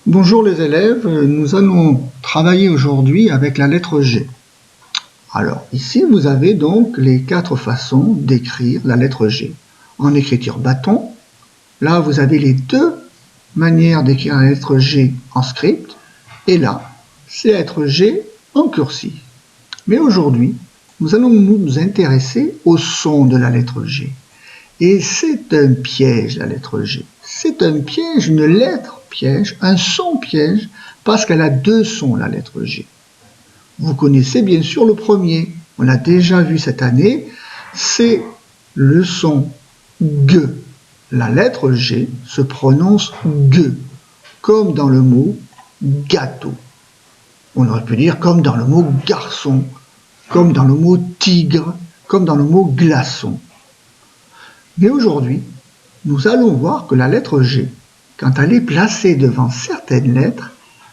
Bonjour les élèves, nous allons travailler aujourd'hui avec la lettre G. Alors ici vous avez donc les 4 façons d'écrire la lettre G. En écriture bâton, là vous avez les 2 manières d'écrire la lettre G en script, et là c'est la lettre G en cursive. Mais aujourd'hui, nous allons nous intéresser au son de la lettre G. Et c'est un piège, la lettre G. C'est un piège, une lettre piège, un son piège, parce qu'elle a 2 sons, la lettre G. Vous connaissez bien sûr le premier, on l'a déjà vu cette année, c'est le son G. La lettre G se prononce G, comme dans le mot gâteau. On aurait pu dire comme dans le mot garçon, comme dans le mot tigre, comme dans le mot glaçon. Mais aujourd'hui, nous allons voir que la lettre G, quand elle est placée devant certaines lettres,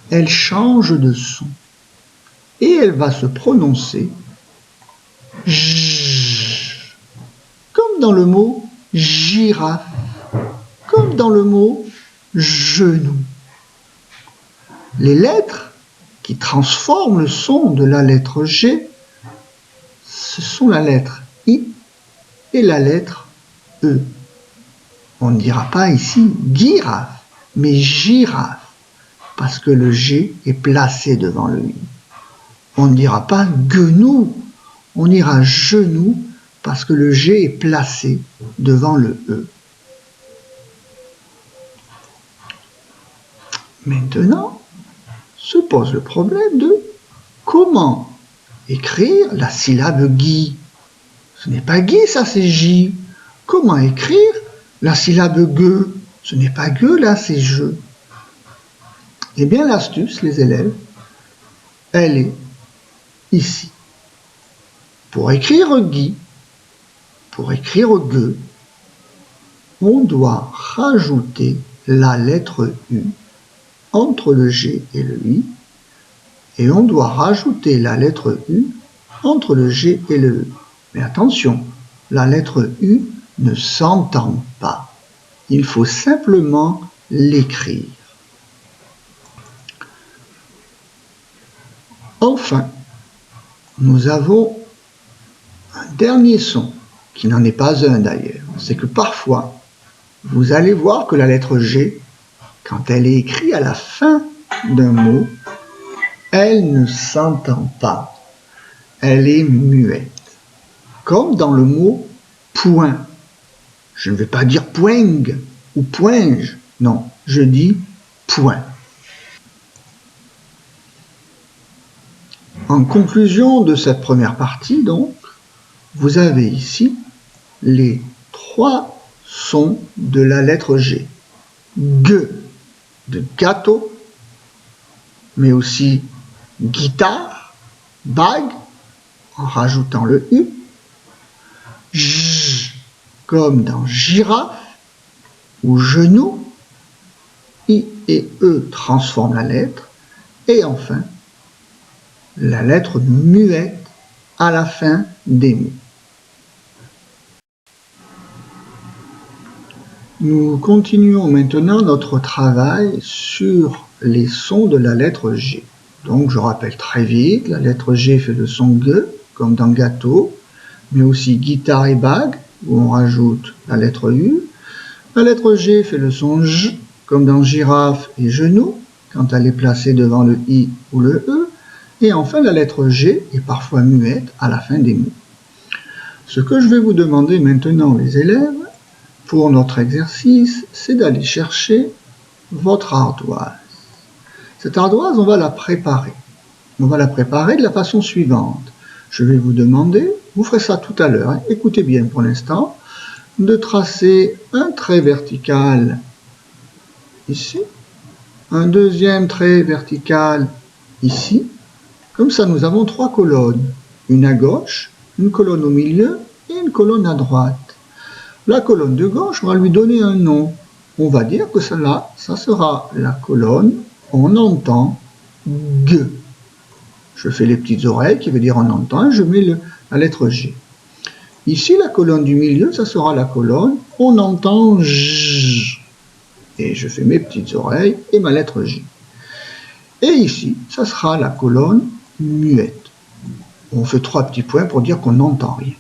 elle change de son. Et elle va se prononcer J, comme dans le mot girafe, comme dans le mot genou. Les lettres qui transforment le son de la lettre G, ce sont la lettre I et la lettre E. On ne dira pas ici girafe, mais girafe, parce que le G est placé devant le I. On ne dira pas guenou, on dira genou, parce que le G est placé devant le E. Maintenant, se pose le problème de comment écrire la syllabe Guy. Ce n'est pas Guy, ça c'est J. Comment écrire la syllabe Gueux? Ce n'est pas Gueux, là c'est Je. Eh bien l'astuce, les élèves, elle est ici. Pour écrire Guy, pour écrire Gueux, on doit rajouter la lettre U entre le G et le I, et on doit rajouter la lettre U entre le G et le E. Mais attention, la lettre U ne s'entend pas. Il faut simplement l'écrire. Enfin, nous avons un dernier son, qui n'en est pas un d'ailleurs. C'est que parfois, vous allez voir que la lettre G, quand elle est écrite à la fin d'un mot, elle ne s'entend pas. Elle est muette. Comme dans le mot point. Je ne vais pas dire poing ou poinge. Non, je dis point. En conclusion de cette première partie, donc, vous avez ici les 3 sons de la lettre G. G de gâteau, mais aussi guitare, bague, en rajoutant le U. J, comme dans girafe ou genou. I et E transforment la lettre. Et enfin, la lettre muette à la fin des mots. Nous continuons maintenant notre travail sur les sons de la lettre G. Donc je rappelle très vite, la lettre G fait le son G, comme dans gâteau, mais aussi guitare et bague, où on rajoute la lettre U. La lettre G fait le son J, comme dans girafe et genou, quand elle est placée devant le I ou le E. Et enfin, la lettre G est parfois muette à la fin des mots. Ce que je vais vous demander maintenant, les élèves, pour notre exercice, c'est d'aller chercher votre ardoise. Cette ardoise, on va la préparer. On va la préparer de la façon suivante. Je vais vous demander, vous ferez ça tout à l'heure, hein, écoutez bien pour l'instant, de tracer un trait vertical ici, un deuxième trait vertical ici. Comme ça, nous avons 3 colonnes. Une à gauche, une colonne au milieu et une colonne à droite. La colonne de gauche, on va lui donner un nom. On va dire que celle-là, ça sera la colonne, on entend G. Je fais les petites oreilles qui veut dire on entend, et je mets la lettre G. Ici, la colonne du milieu, ça sera la colonne, on entend J. Et je fais mes petites oreilles et ma lettre J. Et ici, ça sera la colonne muette. On fait 3 petits points pour dire qu'on n'entend rien.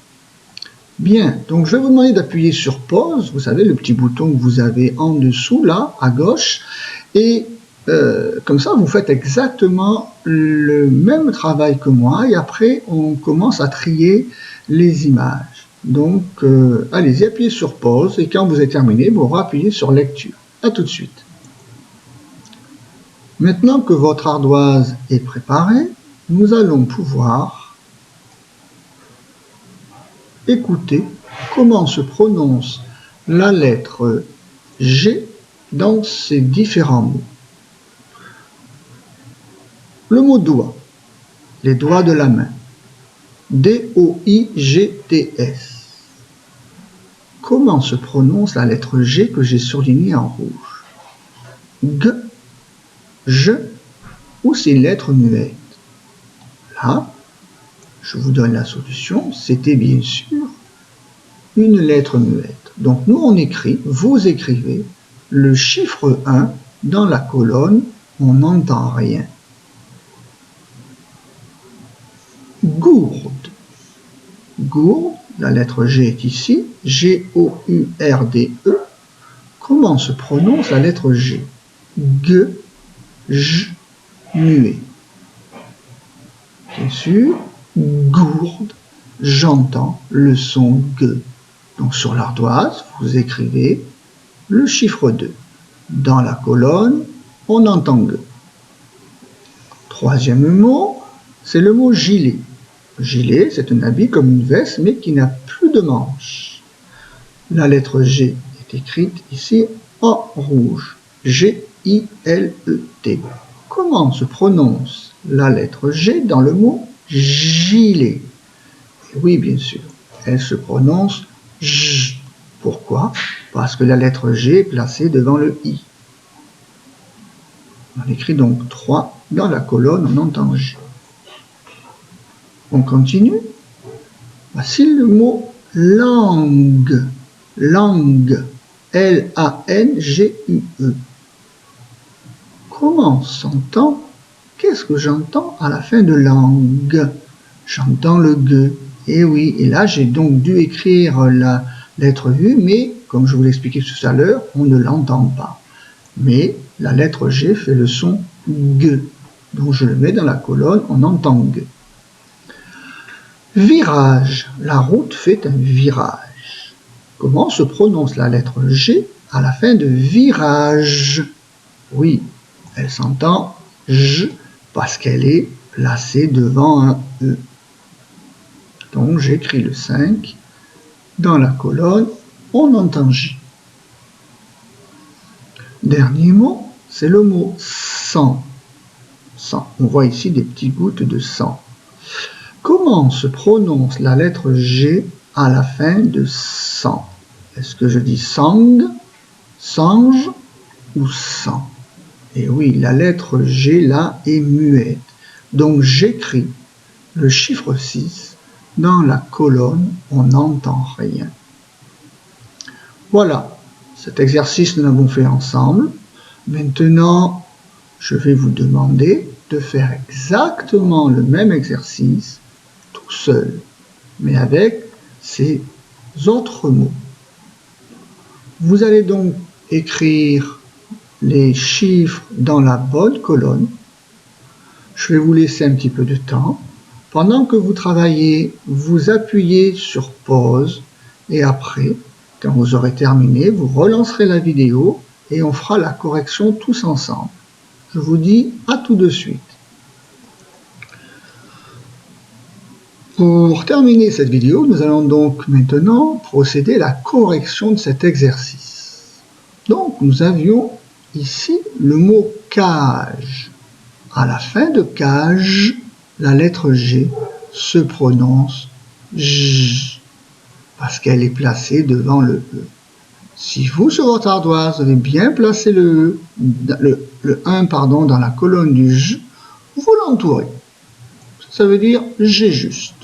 Bien, donc je vais vous demander d'appuyer sur pause, vous savez, le petit bouton que vous avez en dessous, là, à gauche, et comme ça, vous faites exactement le même travail que moi, et après, on commence à trier les images. Donc, allez-y, appuyez sur pause, et quand vous avez terminé, vous rappuyez sur lecture. À tout de suite. Maintenant que votre ardoise est préparée, nous allons pouvoir écouter comment se prononce la lettre G dans ces différents mots. Le mot doigt, les doigts de la main, D-O-I-G-T-S. Comment se prononce la lettre G que j'ai surlignée en rouge? G, je, ou c'est une lettre muette? Là, je vous donne la solution, c'était bien sûr une lettre muette. Donc nous on écrit, vous écrivez le chiffre 1 dans la colonne, on n'entend rien. Gourde. Gourde, la lettre G est ici, G-O-U-R-D-E. Comment se prononce la lettre G? G, J, muet. Bien sûr, gourde, j'entends le son G. Donc sur l'ardoise, vous écrivez le chiffre 2. Dans la colonne, on entend G. Troisième mot, c'est le mot gilet. Gilet, c'est un habit comme une veste, mais qui n'a plus de manches. La lettre G est écrite ici en rouge. G-I-L-E-T. Comment se prononce la lettre G dans le mot gilet? Et oui, bien sûr, elle se prononce J. Pourquoi? Parce que la lettre G est placée devant le I. On écrit donc 3 dans la colonne, on entend G. On continue. Voici le mot langue. Langue. L-A-N-G-U-E. Comment s'entend? Qu'est-ce que j'entends à la fin de langue? J'entends le G. Et oui, et là j'ai donc dû écrire la lettre U, mais comme je vous l'expliquais tout à l'heure, on ne l'entend pas. Mais la lettre G fait le son G. Donc je le mets dans la colonne, on entend G. Virage. La route fait un virage. Comment se prononce la lettre G à la fin de virage? Oui, elle s'entend J parce qu'elle est placée devant un E. Donc j'écris le 5. Dans la colonne, on entend J. Dernier mot, c'est le mot sang. Sang. On voit ici des petites gouttes de sang. Comment se prononce la lettre G à la fin de sang? Est-ce que je dis sang, sange ou sang? Et oui, la lettre G là est muette. Donc j'écris le chiffre 6 dans la colonne, on n'entend rien. Voilà, cet exercice nous l'avons fait ensemble. Maintenant, je vais vous demander de faire exactement le même exercice tout seul, mais avec ces autres mots. Vous allez donc écrire les chiffres dans la bonne colonne. Je vais vous laisser un petit peu de temps. Pendant que vous travaillez, vous appuyez sur pause et après, quand vous aurez terminé, vous relancerez la vidéo et on fera la correction tous ensemble. Je vous dis à tout de suite. Pour terminer cette vidéo, nous allons donc maintenant procéder à la correction de cet exercice. Donc nous avions ici le mot cage. À la fin de cage, la lettre G se prononce J parce qu'elle est placée devant le E. Si vous, sur votre ardoise, avez bien placé le 1 dans la colonne du J, vous l'entourez. Ça veut dire G juste.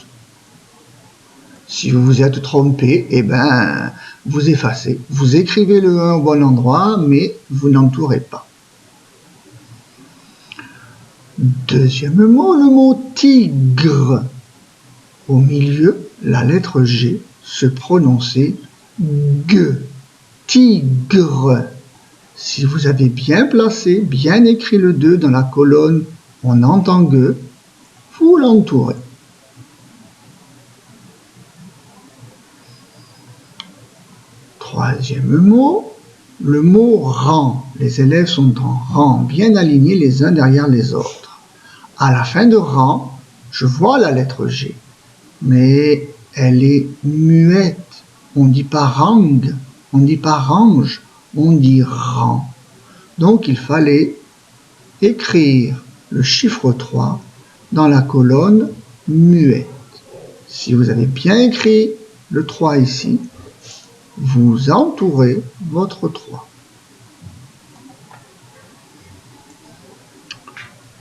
Si vous vous êtes trompé, eh ben, vous effacez. Vous écrivez le 1 au bon endroit, mais vous n'entourez pas. Deuxième mot, le mot tigre. Au milieu, la lettre G se prononçait G. Tigre. Si vous avez bien placé, bien écrit le 2 dans la colonne on entend G, vous l'entourez. Troisième mot, le mot rang. Les élèves sont en rang, bien alignés les uns derrière les autres. À la fin de rang, je vois la lettre G, mais elle est muette. On ne dit pas rang, on ne dit pas range, on dit rang. Donc il fallait écrire le chiffre 3 dans la colonne muette. Si vous avez bien écrit le 3 ici, vous entourez votre 3.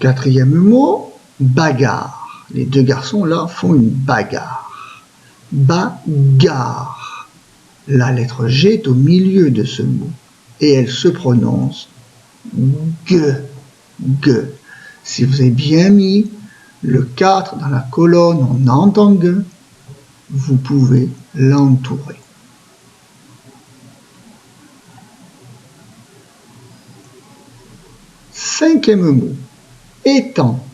Quatrième mot, bagarre. Les deux garçons là font une bagarre. Bagarre. La lettre G est au milieu de ce mot et elle se prononce G. G. Si vous avez bien mis le 4 dans la colonne on entend G, vous pouvez l'entourer. Cinquième mot, étang.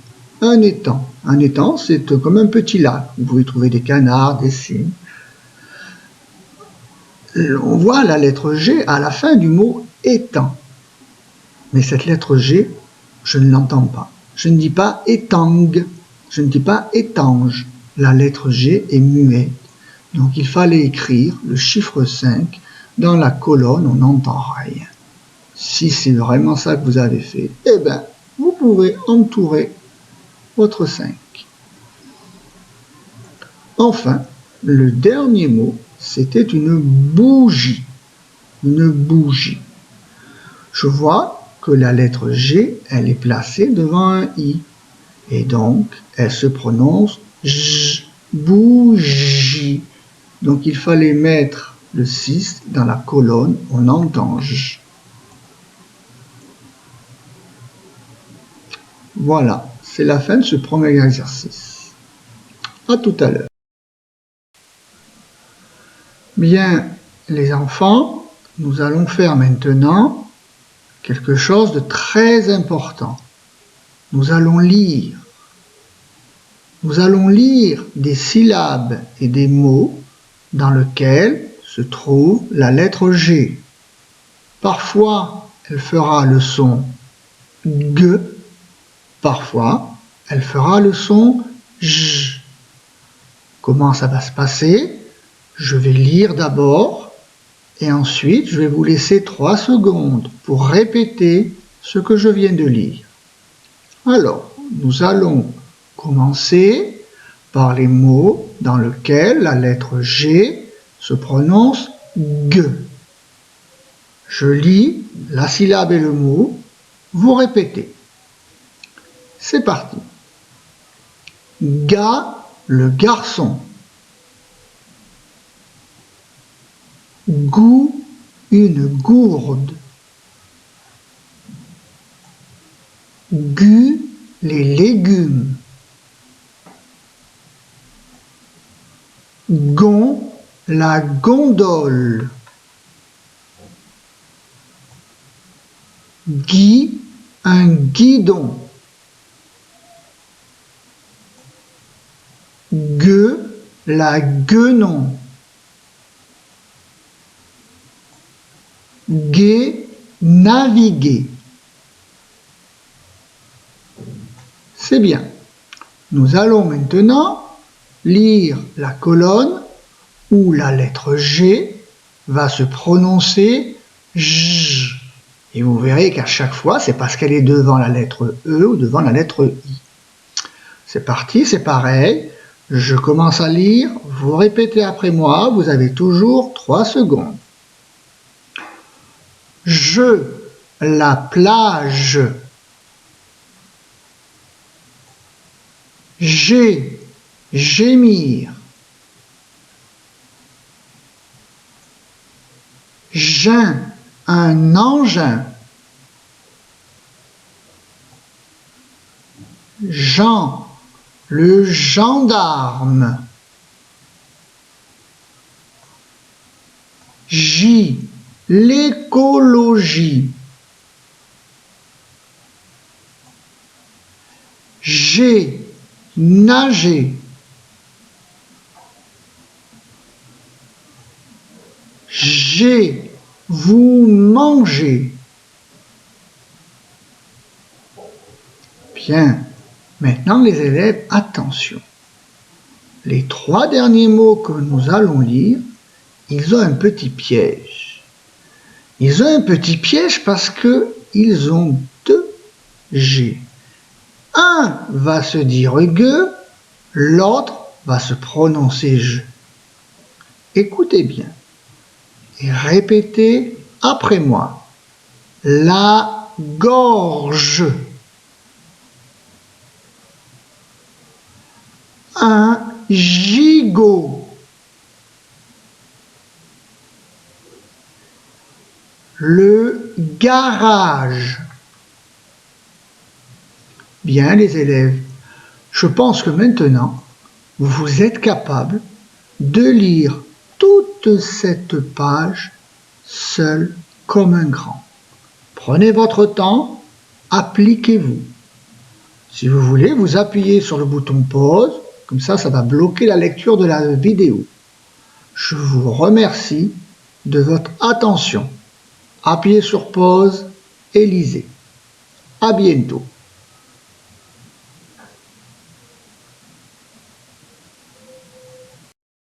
Un étang. Un étang, c'est comme un petit lac. Vous pouvez trouver des canards, des cygnes. On voit la lettre G à la fin du mot étang. Mais cette lettre G, je ne l'entends pas. Je ne dis pas étang, je ne dis pas étange. La lettre G est muette. Donc il fallait écrire le chiffre 5 dans la colonne, on n'entend rien. Si c'est vraiment ça que vous avez fait, eh bien, vous pouvez entourer votre 5. Enfin, le dernier mot, c'était une bougie. Une bougie. Je vois que la lettre G, elle est placée devant un I. Et donc, elle se prononce J, bougie. Donc, il fallait mettre le 6 dans la colonne, on entend J. Voilà, c'est la fin de ce premier exercice. À tout à l'heure. Bien, les enfants, nous allons faire maintenant quelque chose de très important. Nous allons lire. Nous allons lire des syllabes et des mots dans lesquels se trouve la lettre G. Parfois, elle fera le son G. Parfois, elle fera le son J. Comment ça va se passer? Je vais lire d'abord et ensuite je vais vous laisser 3 secondes pour répéter ce que je viens de lire. Alors, nous allons commencer par les mots dans lesquels la lettre G se prononce G. Je lis la syllabe et le mot, vous répétez. C'est parti. Ga, le garçon. Gou, une gourde. Gu, les légumes. Gon, la gondole. Gui, un guidon. Gueux, la guenon. Gué, naviguer. C'est bien. Nous allons maintenant lire la colonne où la lettre G va se prononcer J. Et vous verrez qu'à chaque fois, c'est parce qu'elle est devant la lettre E ou devant la lettre I. C'est parti, c'est pareil. Je commence à lire, vous répétez après moi, vous avez toujours 3 secondes. Je, la plage. J'ai, gémir. J'un, un engin. Jean, le gendarme. J, l'écologie. G, nager. G, vous mangez. Bien, maintenant les élèves, attention. Les 3 derniers mots que nous allons lire, ils ont un petit piège. Ils ont un petit piège parce qu'ils ont 2 G. Un va se dire GUE, l'autre va se prononcer je. Écoutez bien et répétez après moi. La gorge. Un gigot. Le garage. Bien les élèves, je pense que maintenant, vous êtes capables de lire toute cette page seul comme un grand. Prenez votre temps, appliquez-vous. Si vous voulez, vous appuyez sur le bouton pause, comme ça va bloquer la lecture de la vidéo. Je vous remercie de votre attention. Appuyez sur pause et lisez. À bientôt.